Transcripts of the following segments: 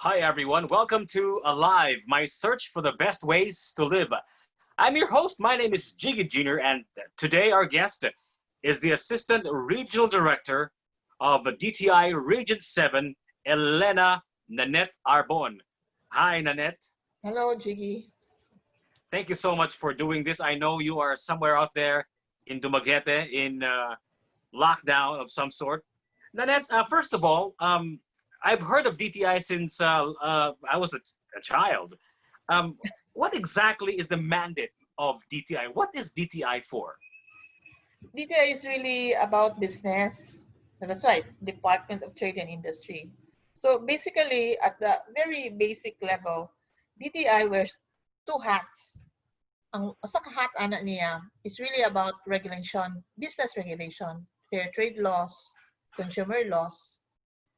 Hi everyone, welcome to Alive, my search for the best ways to live. I'm your host, my name is Jiggy Jr., and today our guest is the Assistant Regional Director of DTI Region 7, Elena Nanette Arbon. Hi Nanette, Hello, Jiggy. thank you so much for doing this. I know you are somewhere out there in Dumaguete in lockdown of some sort. Nanette, first of all, I've heard of DTI since I was a child. Um, what exactly is the mandate of DTI? What is DTI for? DTI is really about business. So that's right, Department of Trade and Industry. So basically, at the very basic level, DTI wears two hats. Ang sa hat ana niya is really about regulation, business regulation, fair trade laws, consumer laws.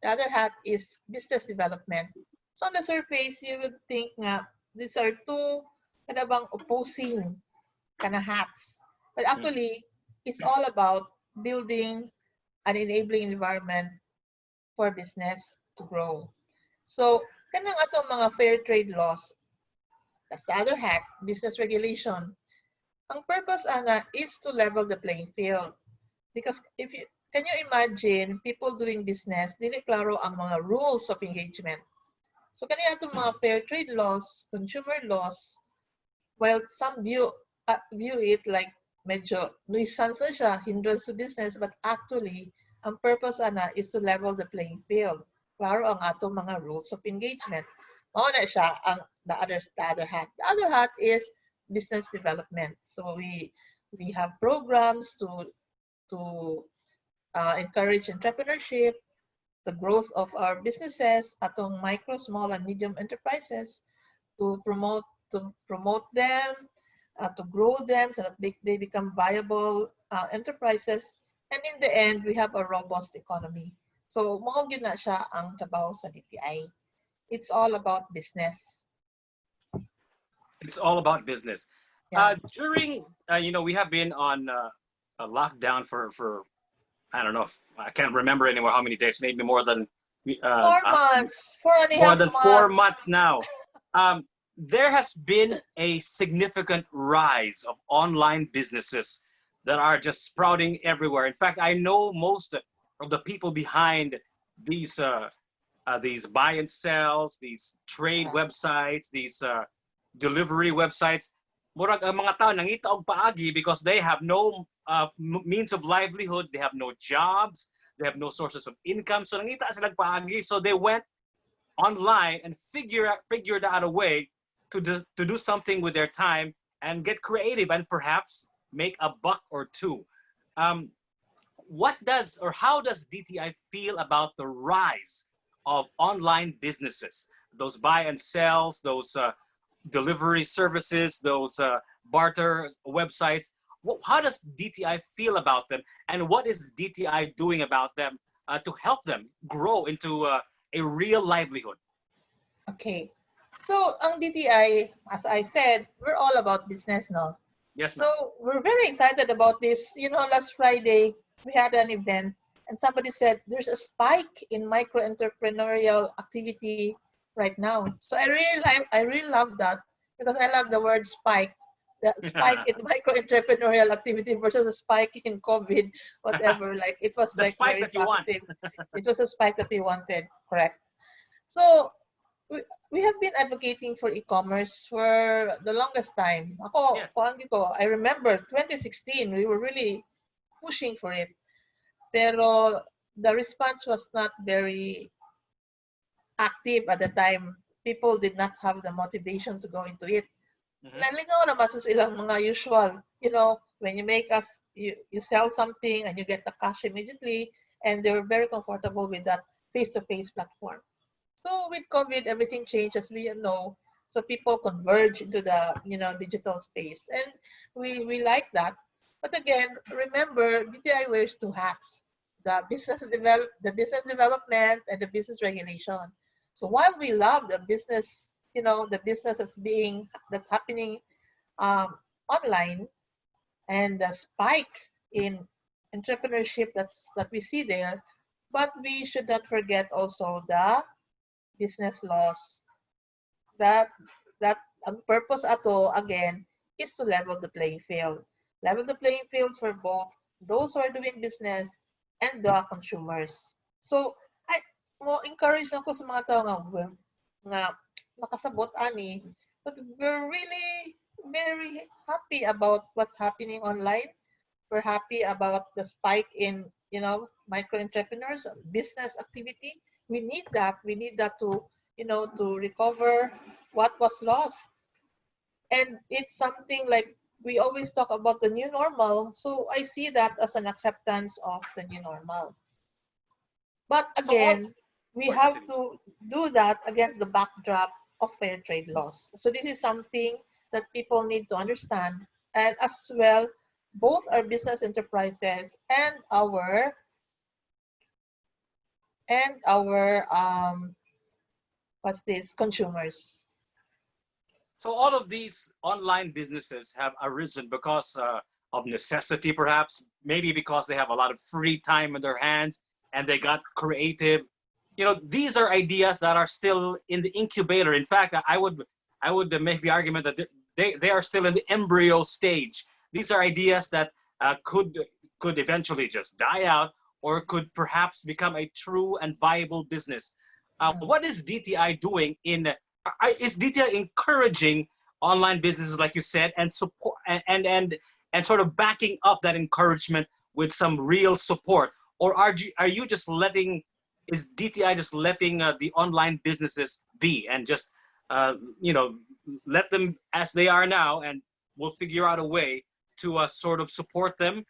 The other hat is business development. So on the surface, you would think nga these are two kind of opposing kind of hats. But Mm, actually, it's all about building an enabling environment for business to grow. So, kanang atong mga fair trade laws, that's the other hat, business regulation. Ang purpose ana is to level the playing field. Because if you can you imagine people doing business, dili klaro ang mga rules of engagement. So kanina itong mga fair trade laws, consumer laws, while some view it like medyo nuisance na siya, hindrance to business, but actually, ang purpose ana is to level the playing field. Klaro ang atong mga rules of engagement. Mao na siya ang the other hat. The other hat is business development. So we have programs to encourage entrepreneurship, the growth of our businesses, atong micro, small, and medium enterprises, to promote them, to grow them so that they become viable enterprises. And in the end, we have a robust economy. So, mao gyud na siya ang trabaho sa DTI. It's all about business. it's all about business. Yeah. During, we have been on a lockdown for I don't know, I can't remember anymore how many days, maybe uh, Four uh, months, four and a more half than four months. months now. There has been a significant rise of online businesses that are just sprouting everywhere. In fact, I know most of the people behind these these buy and sells, these trade Yeah. websites, these delivery websites. Murag ang mga tao nangita og paagi because they have no means of livelihood, they have no jobs, they have no sources of income. So nangita sila paagi, so they went online and figured out a way to do something with their time and get creative and perhaps make a buck or two. Um, what does or how does DTI feel about the rise of online businesses, those buy and sells, those delivery services, those barter websites? How does DTI feel about them, and what is DTI doing about them to help them grow into a real livelihood? Okay. So, ang DTI, as I said, we're all about business now. Yes, ma'am. So, we're very excited about this. Last Friday, we had an event, and somebody said there's a spike in micro entrepreneurial activity right now. So, I really love that because I love the word spike. The spike in micro entrepreneurial activity versus a spike in COVID, whatever. Like it was The like spike very that you want. positive. It was a spike that we wanted, correct? So we have been advocating for e-commerce for the longest time. Yes. I remember 2016, we were really pushing for it. Pero the response was not very active at the time. People did not have the motivation to go into it. Hmm. Nalingaw naman sa silang mga usual. When you sell something and you get the cash immediately, and they were very comfortable with that face-to-face platform. So with COVID, everything changed as we know. So people converge into the digital space, and we like that. But again, remember, DTI wears two hats: the business development, and the business regulation. So while we love the business that's happening um, online, and the spike in entrepreneurship that we see there, but we should not forget also business laws that ang purpose ato again is to level the playing field. Level the playing field for both those who are doing business and the consumers. So I mo encourage ako sa mga tao nga makasabot ani, but we're really very happy about what's happening online. We're happy about the spike in, micro entrepreneurs, business activity. We need that. We need that to, to recover what was lost. And it's something like we always talk about the new normal. So I see that as an acceptance of the new normal. But So again, we Go have ahead. to do that against the backdrop of fair trade laws. So this is something that people need to understand. And as well, both our business enterprises and our consumers. So all of these online businesses have arisen because of necessity, perhaps, maybe because they have a lot of free time in their hands and they got creative. These are ideas that are still in the incubator. In fact, I would make the argument that they are still in the embryo stage. These are ideas that could eventually just die out or could perhaps become a true and viable business. What is DTI doing is DTI encouraging online businesses, like you said, and support and sort of backing up that encouragement with some real support, or are you just letting is DTI just letting the online businesses be and just let them as they are now, and we'll figure out a way to sort of support them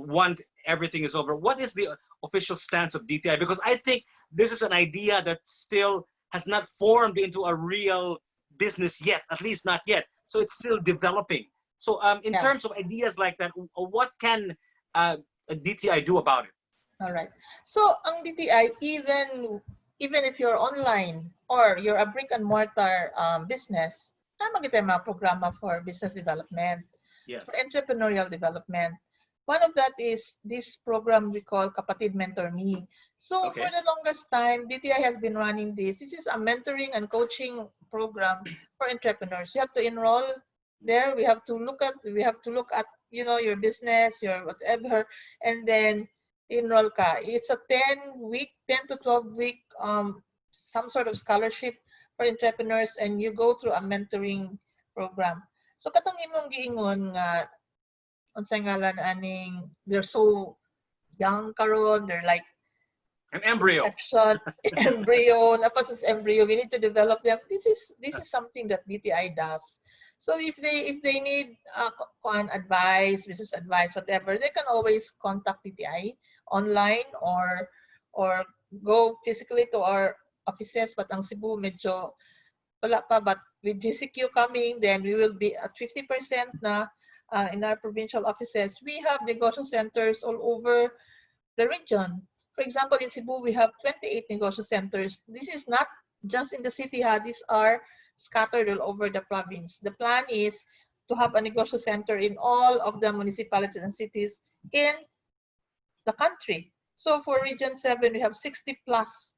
once everything is over? What is the official stance of DTI? Because I think this is an idea that still has not formed into a real business yet, at least not yet. So it's still developing. So in Yeah. terms of ideas like that, what can DTI do about it? All right. So ang DTI, even if you're online or you're a brick and mortar business, magita yung mga programa for business development, for Yes. entrepreneurial development. One of that is this program we call Kapatid Mentor Me. So for Okay. the longest time, DTI has been running this. This is a mentoring and coaching program for entrepreneurs. You have to enroll there. We have to look at your business, your whatever, and then enroll ka. It's a 10 to 12 week some sort of scholarship for entrepreneurs, and you go through a mentoring program. So katong imong giingon nga unsay ngalan aning they're so young karon, they're like An embryo. conception, embryo, napas is embryo, we need to develop them. This is something that DTI does. So if they need advice, business advice, whatever, they can always contact DTI online or go physically to our offices. But ang Cebu medyo wala pa, but with GCQ coming, then we will be at 50% na in our provincial offices. We have negosyo centers all over the region. For example, in Cebu, we have 28 negosyo centers. This is not just in the city, these are scattered all over the province. The plan is to have a negosyo center in all of the municipalities and cities in the country. So for Region 7, we have 60 plus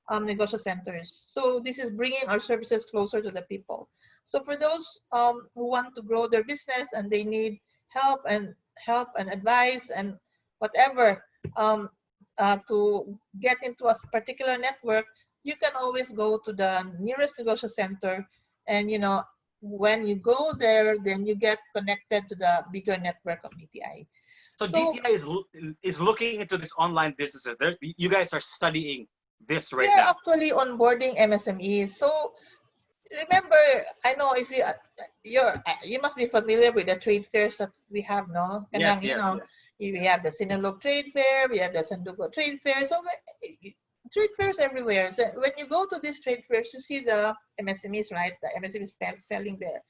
negosyo centers. So this is bringing our services closer to the people. So for those who want to grow their business and they need help and advice and whatever to get into a particular network, you can always go to the nearest negosyo center, and when you go there, then you get connected to the bigger network of DTI. So DTI is looking into this online businesses. You guys are studying this right We are now. actually onboarding MSMEs. So remember, I know if you must be familiar with the trade fairs that we have, no? Yes, You yes, know, yes. we have the Sinulog Trade Fair, we have the Sandugo Trade Fair. So trade fairs everywhere. So when you go to these trade fairs, you see the MSMEs, right? The MSMEs selling there.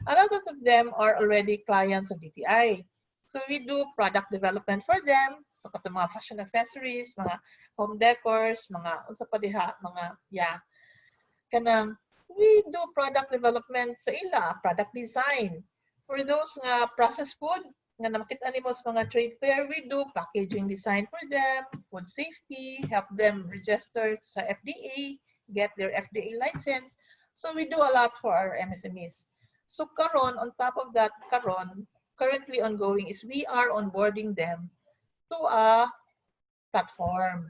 A lot of them are already clients of DTI. So we do product development for them. So kato mga fashion accessories, mga home decors, mga unsa pa diha, mga kanang we do product development sa ila, product design. For those nga processed food, nga namakita nimo sa mga trade fair, we do packaging design for them, food safety, help them register sa FDA, get their FDA license. So we do a lot for our MSMEs. So karon, on top of that, karon, currently ongoing is we are onboarding them to a platform.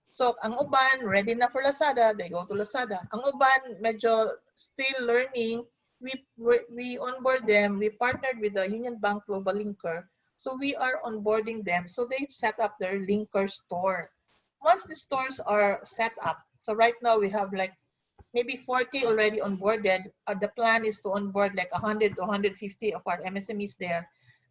So ang uban, ready na for Lazada, they go to Lazada. Ang uban, medyo still learning, we onboard them, we partnered with the Union Bank Global Linker. So we are onboarding them. So they've set up their Linker store. Once the stores are set up, so right now we have like maybe 40 already onboarded. The plan is to onboard like 100 to 150 of our MSMEs there.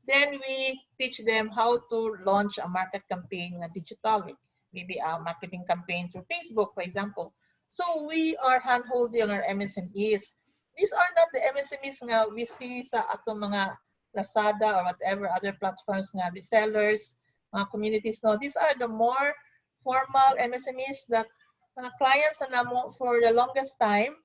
Then we teach them how to launch a market campaign digitally. Maybe a marketing campaign through Facebook, for example. So we are hand-holding our MSMEs. These are not the MSMEs nga we see sa atong mga Lazada or whatever other platforms nga resellers, mga communities. No, these are the more formal MSMEs that mga clients na namo for the longest time,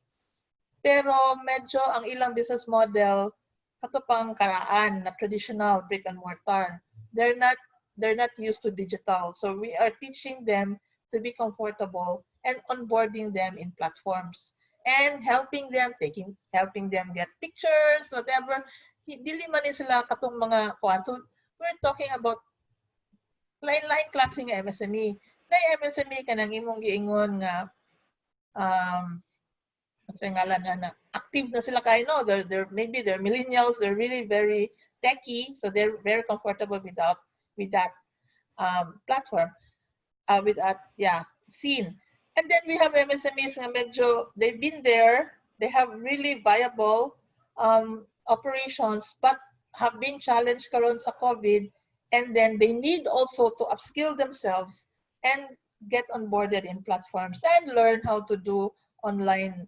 pero medyo ang ilang business model kato pang karaan na traditional brick and mortar. They're not used to digital. So we are teaching them to be comfortable and onboarding them in platforms and helping them get pictures, whatever. Dili man ni sila katong mga kuan. So we're talking about lain-lain klaseng MSME. Na MSME kanang imong giingon nga sa ngalan na active na sila kay no, maybe they're millennials, they're really very techy, so they're very comfortable with that platform, with that scene. And then we have MSMEs nga medyo they've been there, they have really viable operations but have been challenged karon sa COVID, and then they need also to upskill themselves and get onboarded in platforms and learn how to do online,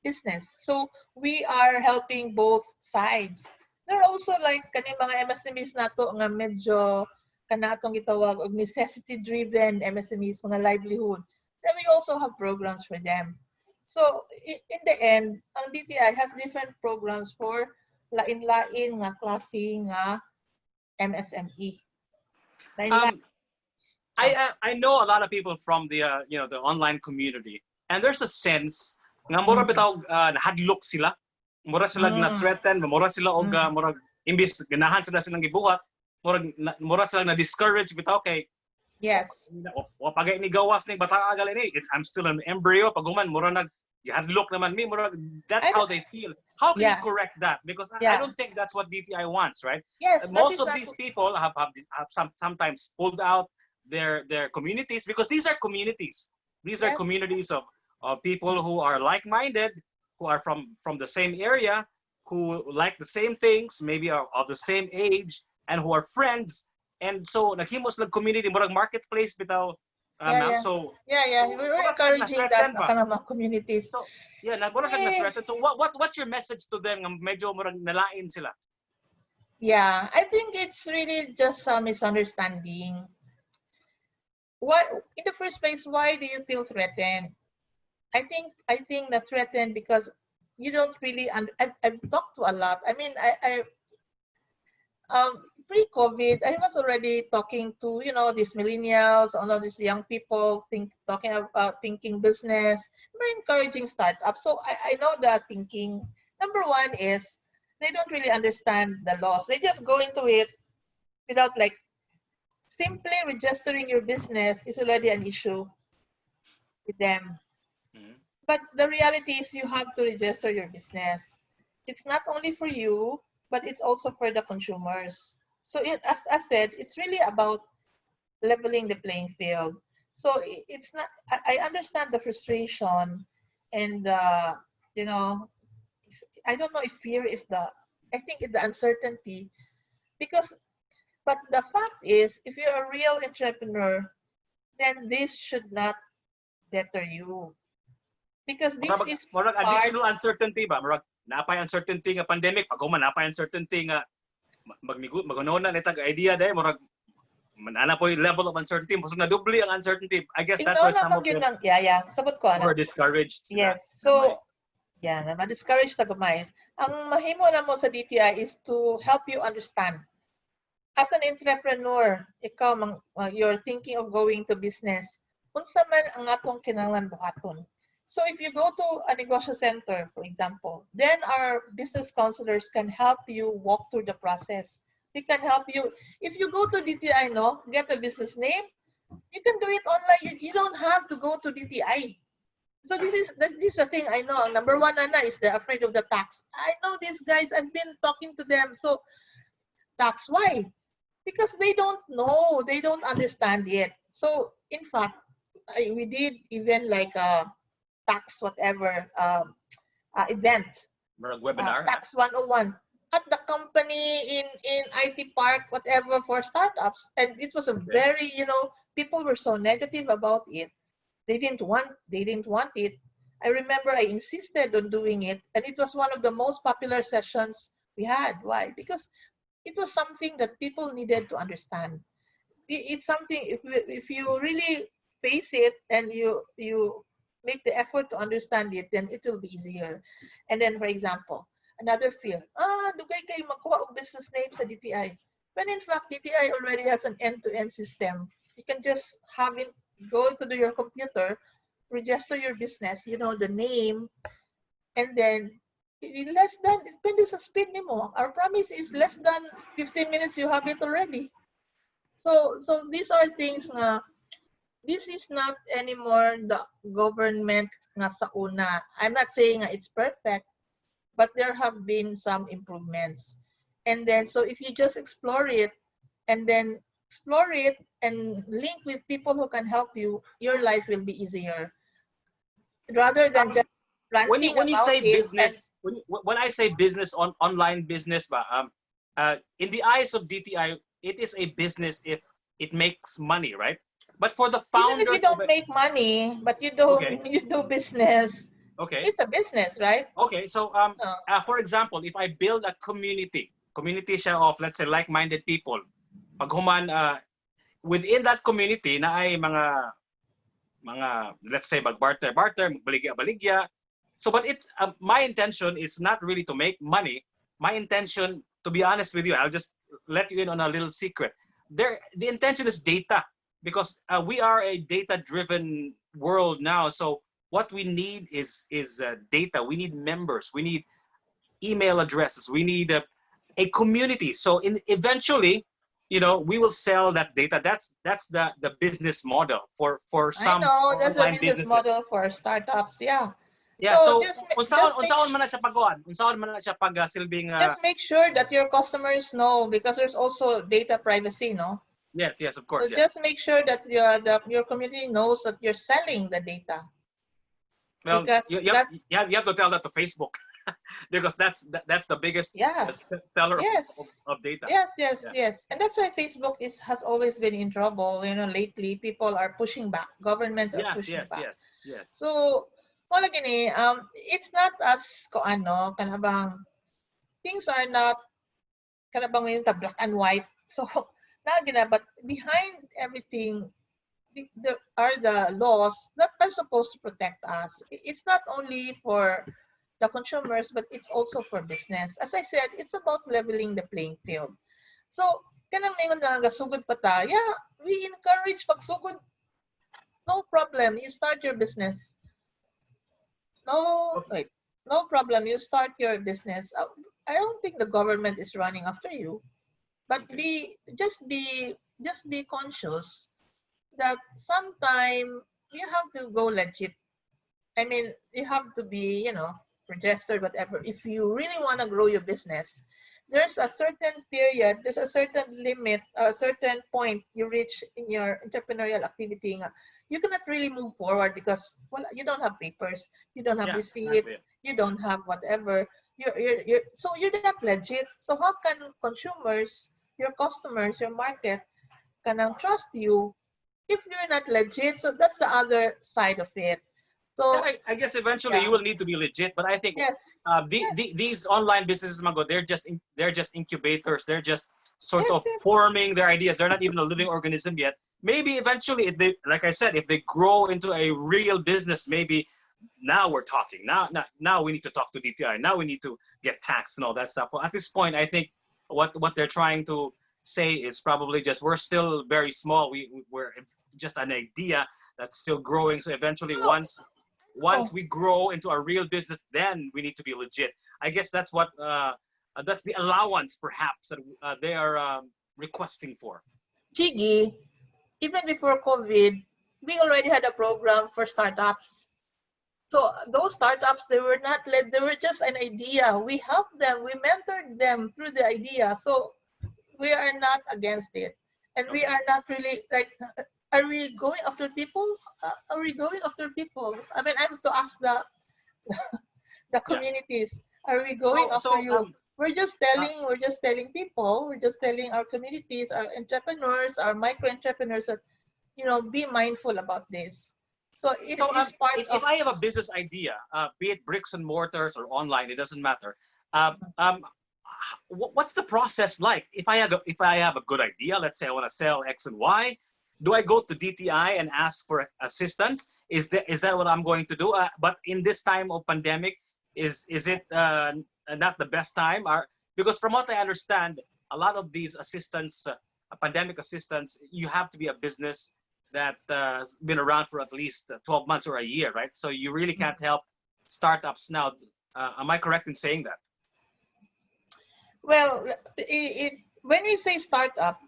business. So we are helping both sides. There are also like kani mga MSMEs nato nga medyo kanatong gitawag og necessity-driven MSMEs, mga livelihood. Then we also have programs for them. So in the end, ang DTI has different programs for lain-lain nga klase nga MSME. I know a lot of people from the the online community, and there's a sense nga mura bitaw nahadlok sila, mura sila na threaten, mura sila og mura imbis ganahan sila silang gibuhat, mura sila na discourage bitaw kay yes. Wa pagay ni gawas ni bata agal ni, I'm still an embryo paguman mura nag gihadlok naman mi mura, that's how they feel. How can you correct that? Because I don't think that's what DTI wants, right? Yes, most of these people have sometimes pulled out their communities, because these are communities. These are communities of people who are like-minded, who are from the same area, who like the same things, maybe are of the same age, and who are friends. And so naghimo sila community, murag marketplace bitaw. So we're encouraging that kind of communities. So murag na threaten. So what's your message to them? Medyo murag nalain sila. Yeah, I think it's really just a misunderstanding. What, in the first place, why do you feel threatened? I think that threatened because you don't really. I've talked to a lot. I mean, pre-COVID, I was already talking to these millennials, all of these young people talking about thinking business. We're encouraging startups. So I know that thinking. Number one is they don't really understand the laws. They just go into it without simply registering your business is already an issue with them. But the reality is you have to register your business. It's not only for you, but it's also for the consumers. So as I said, it's really about leveling the playing field. So it's not, I understand the frustration and, I don't know if fear is I think it's the uncertainty, but the fact is, if you're a real entrepreneur, then this should not deter you. Because this is additional uncertainty ba? Murag napay uncertainty nga pandemic, paguman napay uncertainty nga magunaw na nitag idea day murag manana po yung level of uncertainty, musog na doble ang uncertainty. I guess that's why some of them sabot ko were discouraged. Yes. So ma-discourage ta gamay. Ang mahimo na mo sa DTI is to help you understand. As an entrepreneur, ikaw you're thinking of going to business. Unsa man ang atong kinahanglan buhaton? So if you go to a negosyo center, for example, then our business counselors can help you walk through the process. We can help you. If you go to DTI, no, get a business name, you can do it online. You don't have to go to DTI. So this is the thing I know. Number one, Anna, is they're afraid of the tax. I know these guys. I've been talking to them. So tax, why? Because they don't know. They don't understand yet. So in fact, we did even like a tax whatever event, Webinar. tax 101 at the company in IT Park, whatever, for startups. And it was a very, people were so negative about it. They didn't want it. I remember I insisted on doing it, and it was one of the most popular sessions we had. Why? Because it was something that people needed to understand. It's something, if you really face it and you make the effort to understand it, then it will be easier. And then, for example, another fear, dugay kayo magkuha og business name sa DTI. When in fact, DTI already has an end-to-end system. You can just have it, go to your computer, register your business, the name, and then less than, depende sa speed nimo. Our promise is less than 15 minutes, you have it already. So these are things na, this is not anymore the government nga sa una. I'm not saying it's perfect, but there have been some improvements. And then, so if you just explore it and link with people who can help you, your life will be easier. Rather than just ranting when you about say it. business, when I say business, online business, in the eyes of DTI, it is a business if it makes money, right? But for the founders, even if you don't make money, but you do you do business. Okay. It's a business, right? Okay, so for example, if I build a community siya of, let's say, like-minded people, pag human within that community na ay mga let's say barter, baligya. So but it's my intention is not really to make money. My intention, to be honest with you, I'll just let you in on a little secret. The intention is data, because we are a data-driven world now. So what we need is data. We need members. We need email addresses. We need a community. So eventually, we will sell that data. That's the business model for some I know that's a online business businesses. model for startups. Yeah. Yeah. So unsaon man na siya pagkuan? Unsaon man na siya silbing just make sure that your customers know, because there's also data privacy, no? Yes, of course. So just make sure that your community knows that you're selling the data. Well, because you have to tell that to Facebook, because that's the biggest seller of data. Yes. And that's why Facebook has always been in trouble. Lately people are pushing back. Governments are pushing back. Yes. So, wala gini, it's not as kanabang things are not kanabang yung black and white. So, but behind everything, there are the laws that are supposed to protect us. It's not only for the consumers, but it's also for business. As I said, it's about leveling the playing field. So, kanang ningon na gasugod pa ta, we encourage pagsugod. No problem. You start your business. No problem. You start your business. I don't think the government is running after you, but just be conscious that sometime you have to go legit. I mean, you have to be, registered, whatever. If you really want to grow your business, there's a certain period, there's a certain limit, a certain point you reach in your entrepreneurial activity. You cannot really move forward because you don't have papers, you don't have receipts, you don't have whatever. So you're not legit. So how can consumers, your customers, your market can trust you if you're not legit? So that's the other side of it. So I guess eventually you will need to be legit, but I think these online businesses, they're just incubators. They're just sort of forming their ideas. They're not even a living organism yet. Maybe eventually, like I said, if they grow into a real business, maybe now we're talking. Now we need to talk to DTI. Now we need to get taxed and all that stuff. But at this point, I think what they're trying to say is probably just we're still very small. We're just an idea that's still growing. So eventually, once once we grow into a real business, then we need to be legit. I guess that's what that's the allowance perhaps that they are requesting for. Chigi, even before COVID, we already had a program for startups. So those startups, they were not led, they were just an idea. We helped them, we mentored them through the idea. So we are not against it. And we are not really like, are we going after people? Are we going after people? I mean, I have to ask the communities, are we going after you? We're just telling people, we're just telling our communities, our entrepreneurs, our micro entrepreneurs that, you know, be mindful about this. So it is part if I have a business idea, be it bricks and mortars or online, it doesn't matter. What's the process like? If I have a good idea, let's say I want to sell X and Y, do I go to DTI and ask for assistance? Is that what I'm going to do? But in this time of pandemic, is it not the best time? Because from what I understand, a lot of these assistance, pandemic assistance, you have to be a business that's been around for at least 12 months or a year, right? So you really can't help startups now. Am I correct in saying that? Well, when we say startup,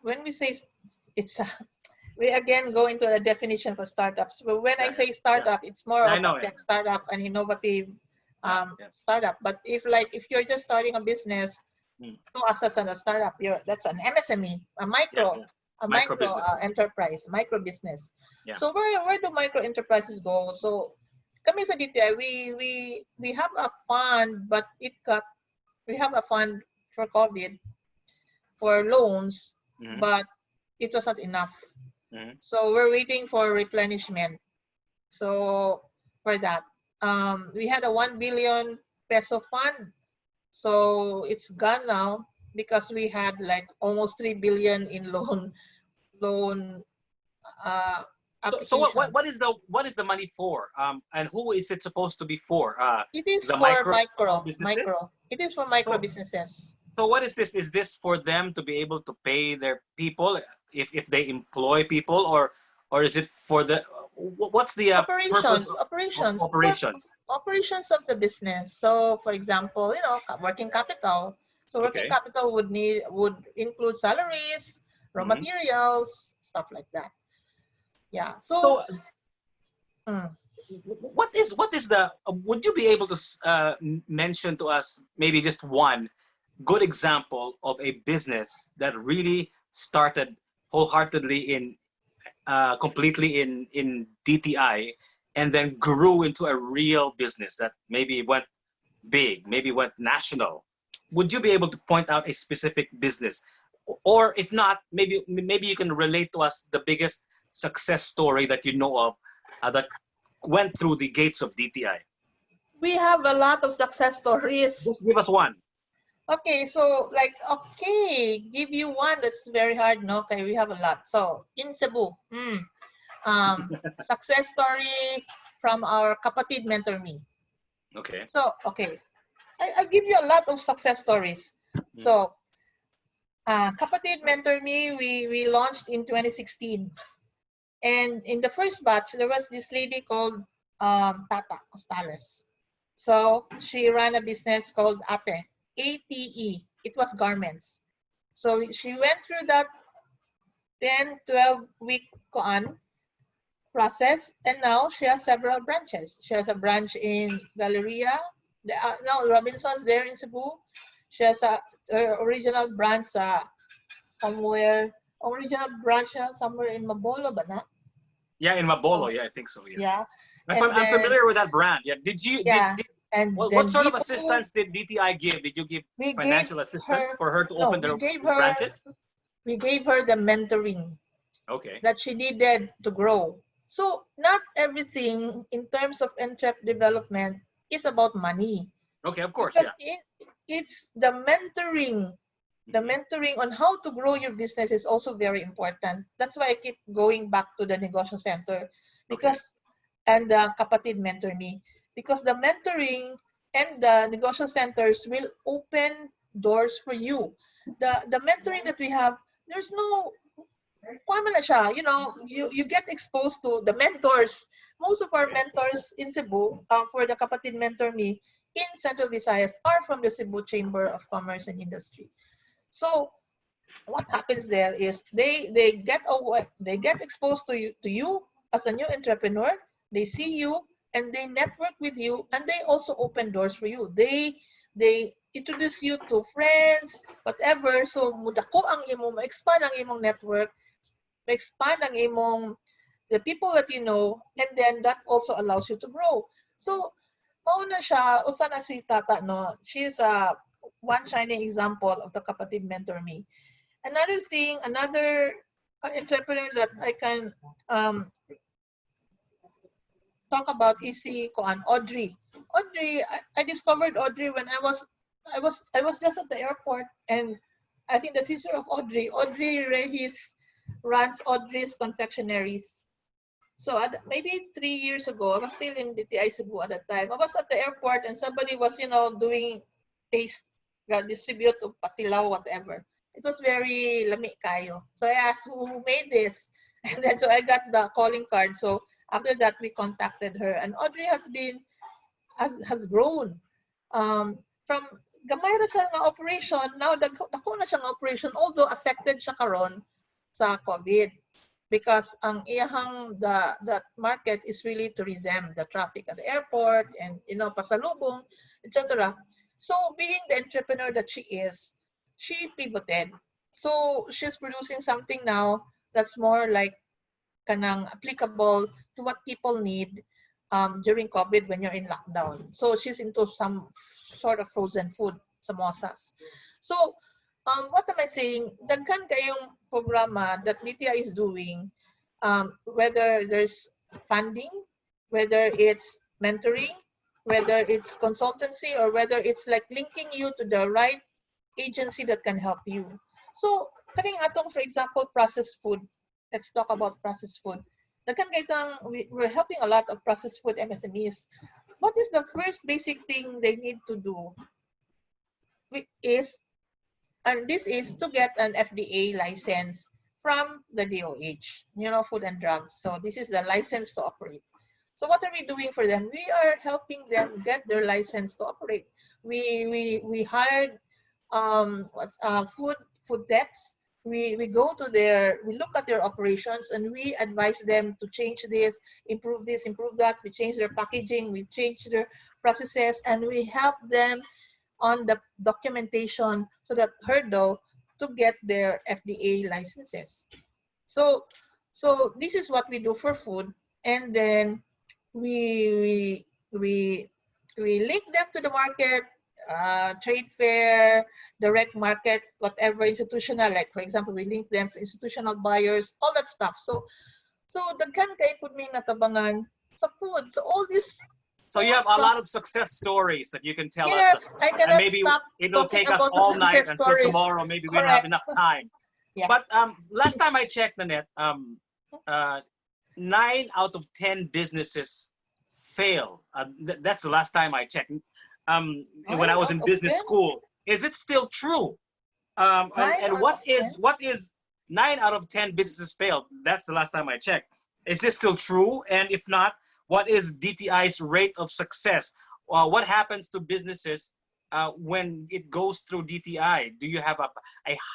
it's we again go into a definition for startups. But when I say startup, it's more of a tech startup, an innovative startup. But if you're just starting a business, to us as a startup, that's an MSME, a micro enterprise, micro business. Yeah. So where do micro enterprises go? So kami sa DTI, we have a fund, but we have a fund for COVID for loans, but it was not enough. So we're waiting for replenishment. So for that, we had a 1 billion peso fund. So it's gone now because we had like almost 3 billion in loan. So what is the money for? And who is it supposed to be for? It is the for micro. It is for micro businesses. So what is this? Is this for them to be able to pay their people if they employ people, or is it for the what's the operations of the business? So for example, you know, working capital. So working capital would include salaries, raw materials, stuff like that. Yeah. So what is the would you be able to mention to us maybe just one good example of a business that really started wholeheartedly completely in DTI and then grew into a real business that maybe went big, maybe went national? Would you be able to point out a specific business? Or if not, maybe you can relate to us the biggest success story that you know of that went through the gates of DTI. We have a lot of success stories. Just give us one. Okay, so give you one that's very hard. No, okay, we have a lot. So in Cebu, success story from our kapatid mentor me. Okay. So I'll give you a lot of success stories. So kapatid mentor me, we launched in 2016, and in the first batch there was this lady called Tata Costales. So she ran a business called ATE. It was garments. So she went through that 10-12 week process, and now she has several branches. She has a branch in Galleria. Robinson's there in Cebu. She has a original branch somewhere in Mabolo, but not. Yeah, in Mabolo. Yeah, I think so. Yeah. I'm familiar with that brand. Yeah. What sort of assistance did DTI give? Did you give financial assistance for her to open their branches? We gave her the mentoring that she needed to grow. So not everything in terms of entrep development is about money. Okay, of course, because it's the mentoring. The mentoring on how to grow your business is also very important. That's why I keep going back to the Negosyo Center and the kapatid mentor me, because the mentoring and the Negosyo Centers will open doors for you. The mentoring that we have, there's no, you know, you get exposed to the mentors, most of our mentors in Cebu, for the Kapatid Mentor Me in Central Visayas, are from the Cebu Chamber of Commerce and Industry. So what happens there is they get exposed to you as a new entrepreneur. They see you and they network with you, and they also open doors for you. They introduce you to friends, whatever. So mudako ang imong ma-expand ang imong network, ma-expand ang imong the people that you know, and then that also allows you to grow. So mauna siya, usa na si Tata, no? She's one shining example of the Kapatid Mentor Me. Another thing, another entrepreneur that I can talk about is si Audrey. Audrey, I discovered Audrey when I was just at the airport, and I think the sister of Audrey Regis, runs Audrey's Confectionaries. So maybe 3 years ago, I was still in DTI Cebu at that time. I was at the airport and somebody was, doing taste, distribute of patilaw, whatever. It was very lami kayo. So I asked who made this, and then so I got the calling card. So after that, we contacted her, and Audrey has grown from gamay na siya nga operation. Now dako na siya nga operation, although affected siya karon sa COVID. Because ang iyahang that market is really tourism, the traffic at the airport, and pasalubong, etc. So being the entrepreneur that she is, she pivoted. So she's producing something now that's more like kanang applicable to what people need during COVID when you're in lockdown. So she's into some sort of frozen food, samosas. So what am I saying? Daghan kayong programa that DTI is doing, whether there's funding, whether it's mentoring, whether it's consultancy, or whether it's like linking you to the right agency that can help you. So, kaning atong, for example, processed food. Let's talk about processed food. We're helping a lot of processed food MSMEs. What is the first basic thing they need to do? This is to get an FDA license from the DOH, Food and Drugs. So this is the license to operate. So what are we doing for them? We are helping them get their license to operate. We hired food techs. We go to we look at their operations, and we advise them to change this, improve that. We change their packaging, we change their processes, and we help them on the documentation, so that hurdle to get their FDA licenses. So this is what we do for food, and then we link them to the market, trade fair, direct market, whatever institutional, like for example, we link them to institutional buyers, all that stuff. So daghan kay pud may natabangan sa food. So all this. So you have a lot of success stories that you can tell yes, us, I cannot and maybe stop it'll take us about all the night success until stories. tomorrow. Maybe we don't have enough time. Yeah. But last time I checked, Nanette, 9 out of 10 businesses fail. That's the last time I checked. When I was in business school, is it still true? And what is 9 out of 10 businesses failed? That's the last time I checked. Is this still true? And if not, what is DTI's rate of success? What happens to businesses when it goes through DTI? Do you have a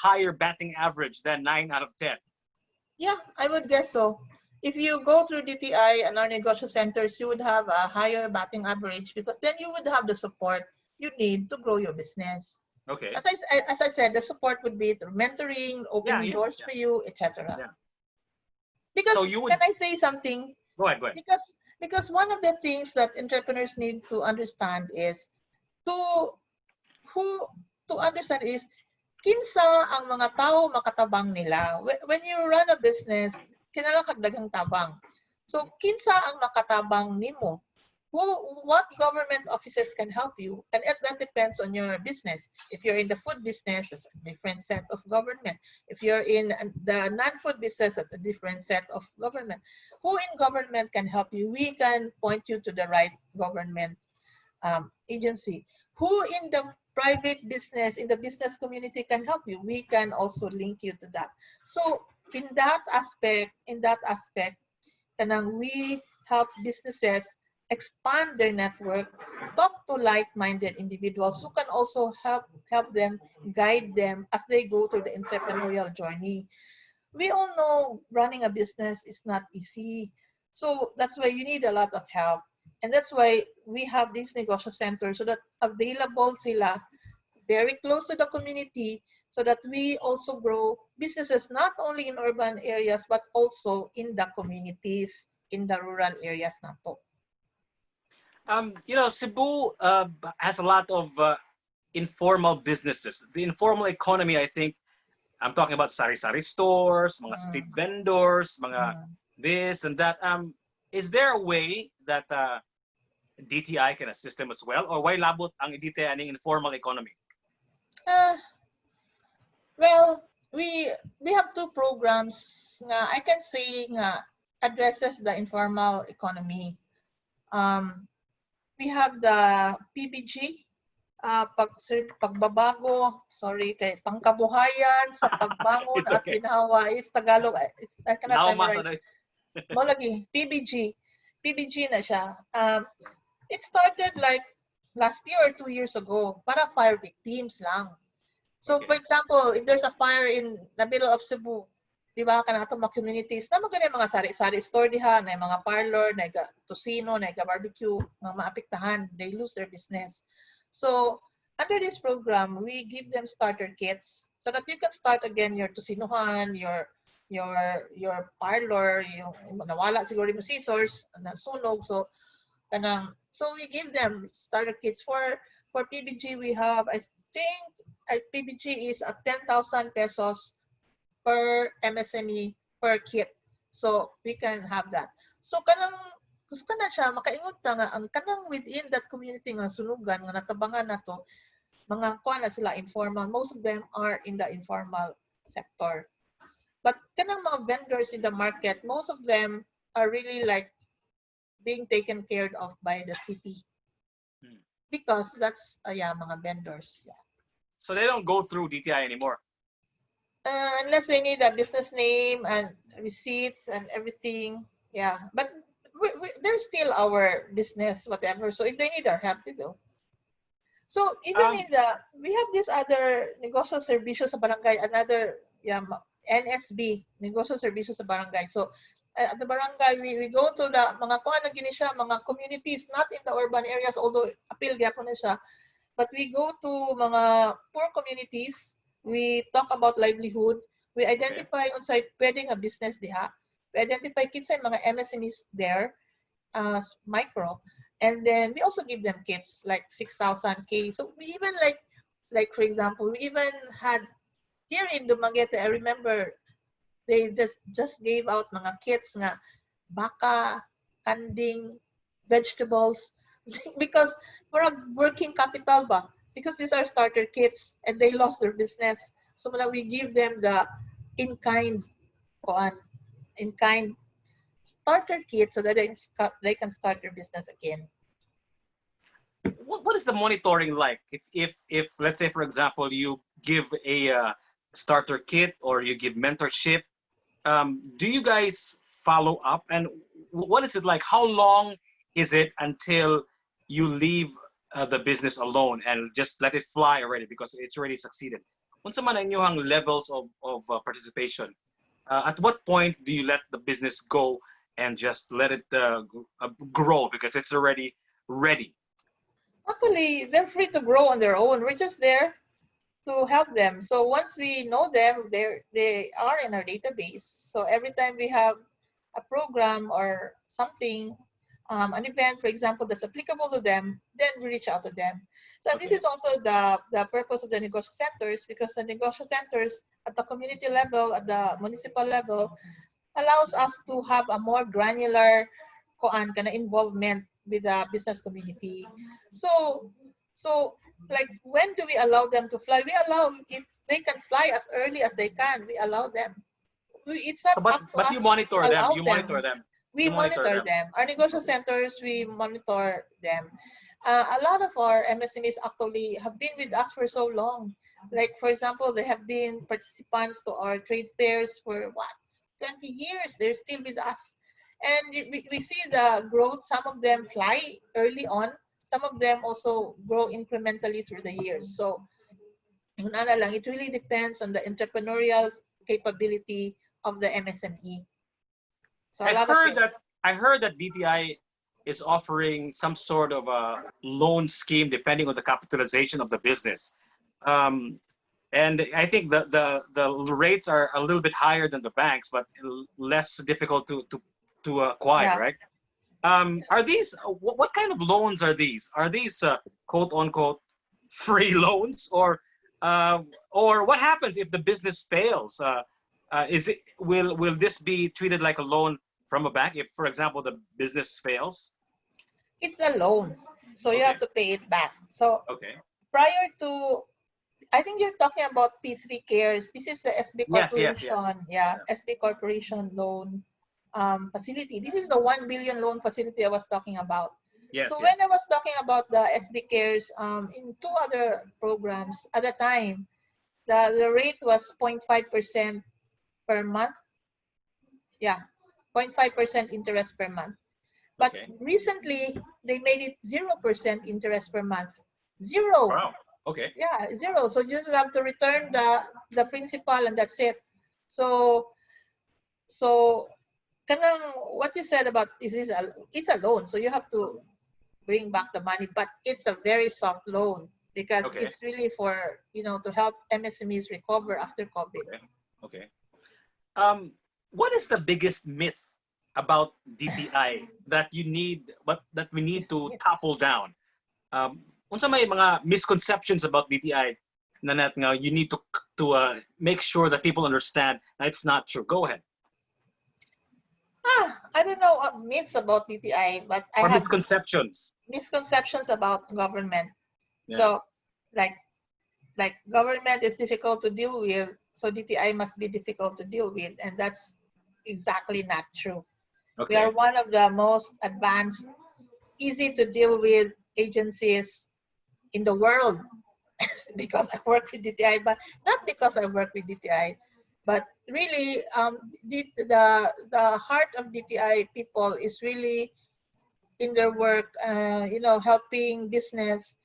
higher batting average than 9 out of 10? Yeah, I would guess so. If you go through DTI and our negosyo centers, you would have a higher batting average, because then you would have the support you need to grow your business. Okay. As I said, the support would be through mentoring, opening doors for you, etc. Yeah. Because can I say something? Go ahead. Because one of the things that entrepreneurs need to understand is to understand is kinsa ang mga tao makatabang nila. When you run a business, kinala kag daghang tabang. So kinsa ang makatabang nimo? What government offices can help you? And that depends on your business. If you're in the food business, that's a different set of government. If you're in the non-food business, that's a different set of government. Who in government can help you? We can point you to the right government agency. Who in the private business, in the business community can help you? We can also link you to that. So in that aspect, kanang we help businesses expand their network, talk to like-minded individuals who can also help them, guide them as they go through the entrepreneurial journey. We all know running a business is not easy. So that's why you need a lot of help. And that's why we have these negosyo centers so that available sila very close to the community so that we also grow businesses not only in urban areas but also in the communities, in the rural areas nato. Cebu has a lot of informal businesses. The informal economy, I think, I'm talking about sari-sari stores, mga street vendors, mga this and that. Is there a way that DTI can assist them as well? Or why labot ang DTI ng informal economy? Well, we have two programs nga I can say nga addresses the informal economy. We have the PBG, pagbabago, kay pangkabuhayan sa pagbangon at Okay. ginhawa. It's Tagalog. I cannot memorize. Mo lagi, PBG na siya. It started like last year or 2 years ago para fire victims lang. So, Okay. for example, if there's a fire in the middle of Cebu, di ba, kanato mga communities, na maganda mga sari-sari store diha, na mga parlor, na tosino, na barbecue, mga maapektahan, they lose their business. So, under this program, we give them starter kits so that you can start again your tosinohan, your parlor, yung nawala siguro yung scissors, nasunog. So we give them starter kits for PBG. We have, I think, PBG is at 10,000 pesos per MSME per kit. So we can have that. So gusto ka na siya, makaingon ta nga, ang kanang within that community nga sunugan, nga natabangan na to, mga kuha na sila informal. Most of them are in the informal sector. But kanang mga vendors in the market, most of them are really like being taken care of by the city. Because that's, mga vendors. Yeah. So they don't go through DTI anymore? Unless they need a business name and receipts and everything. Yeah. But they're still our business, whatever. So if they need our help, we will. So even we have this other negosyo serbisyo sa barangay, another NSB, negosyo serbisyo sa barangay. So at the barangay, we go to the mga kuha na gini siya, mga communities, not in the urban areas, although appeal gyapon na siya. But we go to mga poor communities. We talk about livelihood. We identify on site pwedeng a business diha. We identify kinsay mga MSMEs there, micro, and then we also give them kits like 6,000 K. So we even like for example, we even had here in Dumaguete, I remember they just gave out mga kits nga baka, kanding, vegetables because for a working capital ba, because these are starter kits and they lost their business, so now we give them the in-kind starter kit so that they can start their business again. What is the monitoring like? If let's say, for example, you give a starter kit or you give mentorship, do you guys follow up? And what is it like? How long is it until you leave the business alone and just let it fly already because it's already succeeded? Unsa man ang inyong levels of participation? At what point do you let the business go and just let it grow because it's already ready? Actually, they're free to grow on their own. We're just there to help them. So once we know them, they are in our database. So every time we have a program or something, an event, for example, that's applicable to them, then we reach out to them. So this is also the purpose of the negosyo centers, because the negosyo centers at the community level, at the municipal level, allows us to have a more granular involvement with the business community. So like, when do we allow them to fly? We allow, if they can fly as early as they can, we allow them. It's not up to but us you monitor to them. allow You monitor them. We monitor them. Our negosyo centers, we monitor them. A lot of our MSMEs actually have been with us for so long. Like, for example, they have been participants to our trade fairs for 20 years. They're still with us. And we see the growth. Some of them fly early on. Some of them also grow incrementally through the years. So yun na lang, it really depends on the entrepreneurial capability of the MSME. So a lot of it. I heard that DTI is offering some sort of a loan scheme depending on the capitalization of the business. And I think the rates are a little bit higher than the banks, but less difficult to acquire, Yeah. right? Are these what kind of loans are these? Are these quote unquote free loans, or what happens if the business fails? Is it will this be treated like a loan from a bank if, for example, the business fails? It's a loan, so you have to pay it back. So Okay. prior to, I think you're talking about P3 Cares. This is the SB Yes. Yes. Corporation, Yeah. SB Corporation loan facility. This is the 1 billion loan facility I was talking about. Yes. So Yes. when I was talking about the SB Cares in two other programs at the time, the rate was 0.5% per month. Yeah, 0.5% interest per month. But Okay. recently, they made it 0% interest per month. Zero. Wow. Okay. Yeah, zero. So you just have to return the principal and that's it. So kanang what you said about it's a loan. So you have to bring back the money, but it's a very soft loan because Okay. it's really for to help MSMEs recover after COVID. Okay. What is the biggest myth about DTI that we need to topple down? Unsa may mga misconceptions about DTI, Nanette, nga you need to make sure that people understand that it's not true. Go ahead. I don't know what myths about DTI, but I Or have misconceptions. misconceptions about government. Yeah. So like government is difficult to deal with, so DTI must be difficult to deal with, and that's exactly not true. Okay. We are one of the most advanced, easy to deal with agencies in the world because I work with DTI, but not because I work with DTI, but really the heart of DTI people is really in their work, helping business.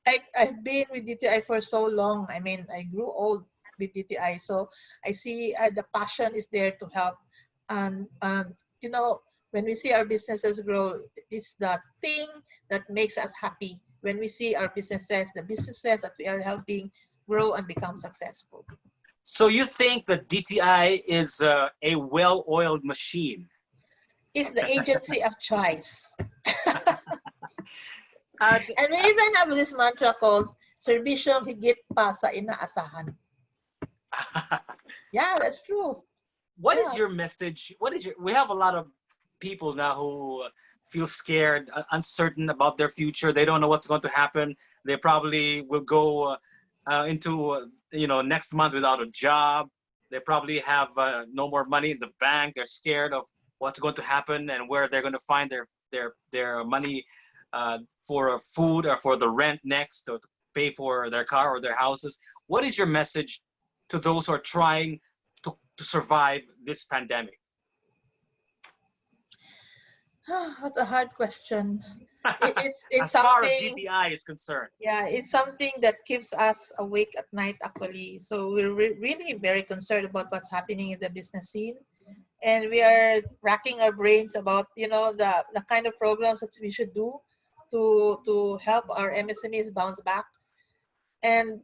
I've been with DTI for so long. I mean, I grew old with DTI, so I see the passion is there to help. And when we see our businesses grow, it's the thing that makes us happy. When we see our businesses, the businesses that we are helping grow and become successful. So you think that DTI is a well-oiled machine? It's the agency of choice. And we even have this mantra called "Serbisyong higit pa sa inaasahan." Yeah, that's true. What is your message? We have a lot of people now who feel scared, uncertain about their future. They don't know what's going to happen. They probably will go into next month without a job. They probably have no more money in the bank. They're scared of what's going to happen and where they're going to find their money for food or for the rent next, or to pay for their car or their houses. What is your message to those who are trying to survive this pandemic? What a hard question. It's As far as something. DTI is concerned. Yeah, it's something that keeps us awake at night, actually. So we're really very concerned about what's happening in the business scene, and we are racking our brains about the kind of programs that we should do to help our MSMEs bounce back. And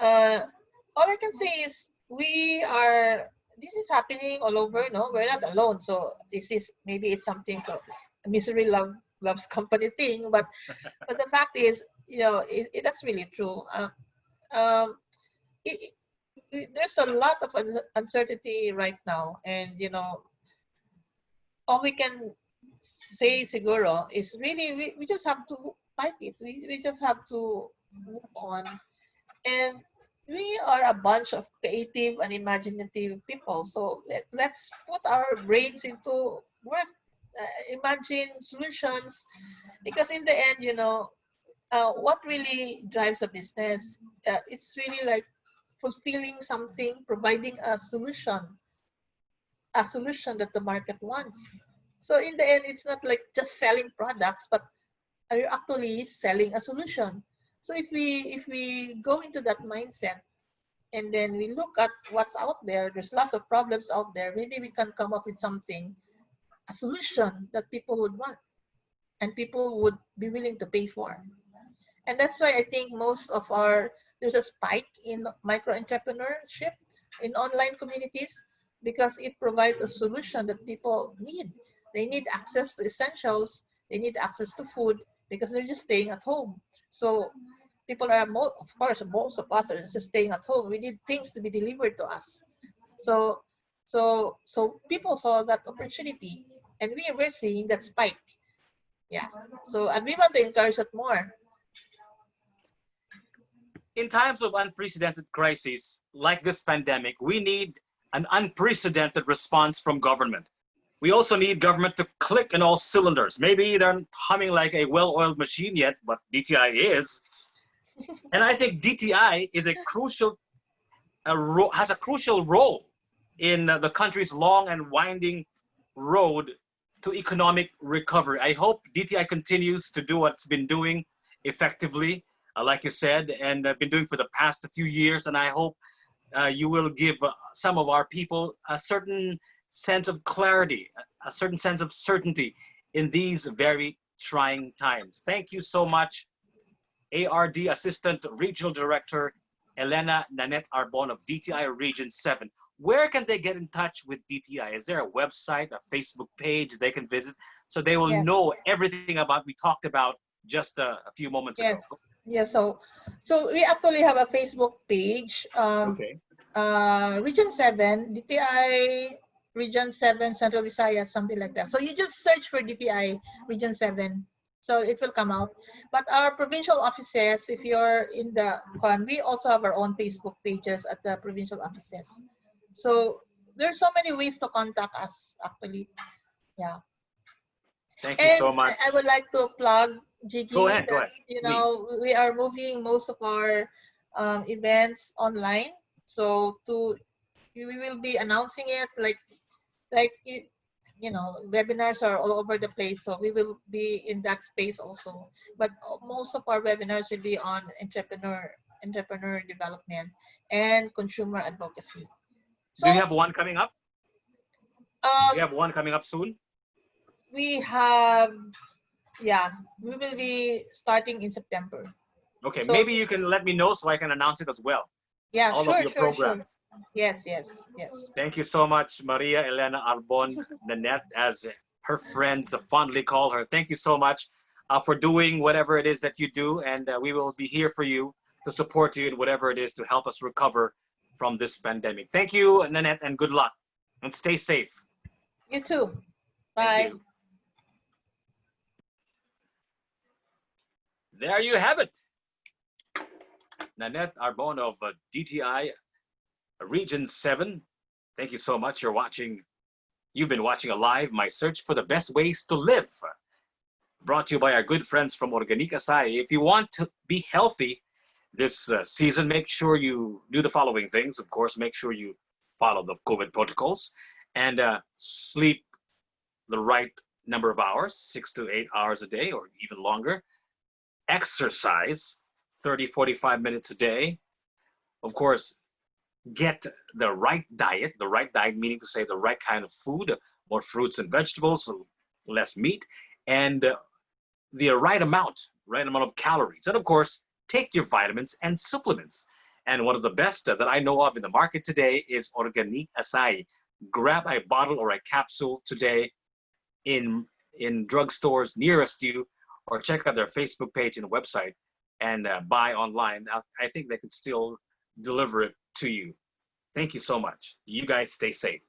all I can say is this is happening all over. No, we're not alone. So this is maybe it's something misery loves company thing, but the fact is, that's really true. There's a lot of uncertainty right now, and all we can say siguro is really we just have to fight it. We just have to move on, and we are a bunch of creative and imaginative people. So let's put our brains into work, imagine solutions, because in the end, what really drives a business, it's really like fulfilling something, providing a solution that the market wants. So in the end, it's not like just selling products, but are you actually selling a solution? So if we go into that mindset and then we look at what's out there, there's lots of problems out there. Maybe we can come up with something, a solution that people would want and people would be willing to pay for. And that's why I think there's a spike in micro entrepreneurship in online communities because it provides a solution that people need. They need access to essentials, they need access to food because they're just staying at home. So people are of course, most of us are just staying at home. We need things to be delivered to us. So so people saw that opportunity and we were seeing that spike. Yeah. So and we want to encourage it more. In times of unprecedented crises like this pandemic, we need an unprecedented response from government. We also need government to click in all cylinders. Maybe they're not humming like a well-oiled machine yet, but DTI is. And I think DTI is has a crucial role in the country's long and winding road to economic recovery. I hope DTI continues to do what it's been doing effectively, like you said, and been doing for the past few years. And I hope you will give some of our people a certain sense of clarity, a certain sense of certainty in these very trying times. Thank you so much, ARD Assistant Regional Director Elena Nanette Arbon of DTI Region 7. Where can they get in touch with DTI? Is there a website, a Facebook page they can visit so they will Yes. know everything about we talked about just a few moments ago? Yes. Yes. So we actually have a Facebook page. Okay. Region 7, DTI Region 7 Central Visayas, something like that. So you just search for DTI Region 7. So it will come out. But our provincial offices, if you're in the we also have our own Facebook pages at the provincial offices. So there's so many ways to contact us actually. Yeah. Thank you And so much. I would like to plug Jiggy Go ahead, that please. we are moving most of our events online. So we will be announcing it like webinars are all over the place. So we will be in that space also. But most of our webinars will be on entrepreneur development and consumer advocacy. So Do you have one coming up? um, Do you have one coming up soon? we have we will be starting in September. Okay, So maybe you can let me know so I can announce it as well. yeah, All of sure, your sure, sure. programs. Yes, yes, yes. Thank you so much, Maria Elena Arbon, Nanette, as her friends fondly call her. Thank you so much for doing whatever it is that you do, and we will be here for you to support you in whatever it is to help us recover from this pandemic. Thank you, Nanette, and good luck. And stay safe. You too. Thank Bye. you. There you have it. Nanette Arbon of DTI Region 7. Thank you so much. You've been watching Alive, my search for the best ways to live. Brought to you by our good friends from Organic Acai. If you want to be healthy this season, make sure you do the following things. Of course, make sure you follow the COVID protocols and sleep the right number of hours, 6 to 8 hours a day or even longer. Exercise 30, 45 minutes a day. Of course, get the right diet meaning to say the right kind of food, more fruits and vegetables, less meat, and the right amount of calories. And of course, take your vitamins and supplements. And one of the best that I know of in the market today is Organic Acai. Grab a bottle or a capsule today in drugstores nearest you, or check out their Facebook page and website and buy online. I think they can still deliver it to you. Thank you so much. You guys stay safe.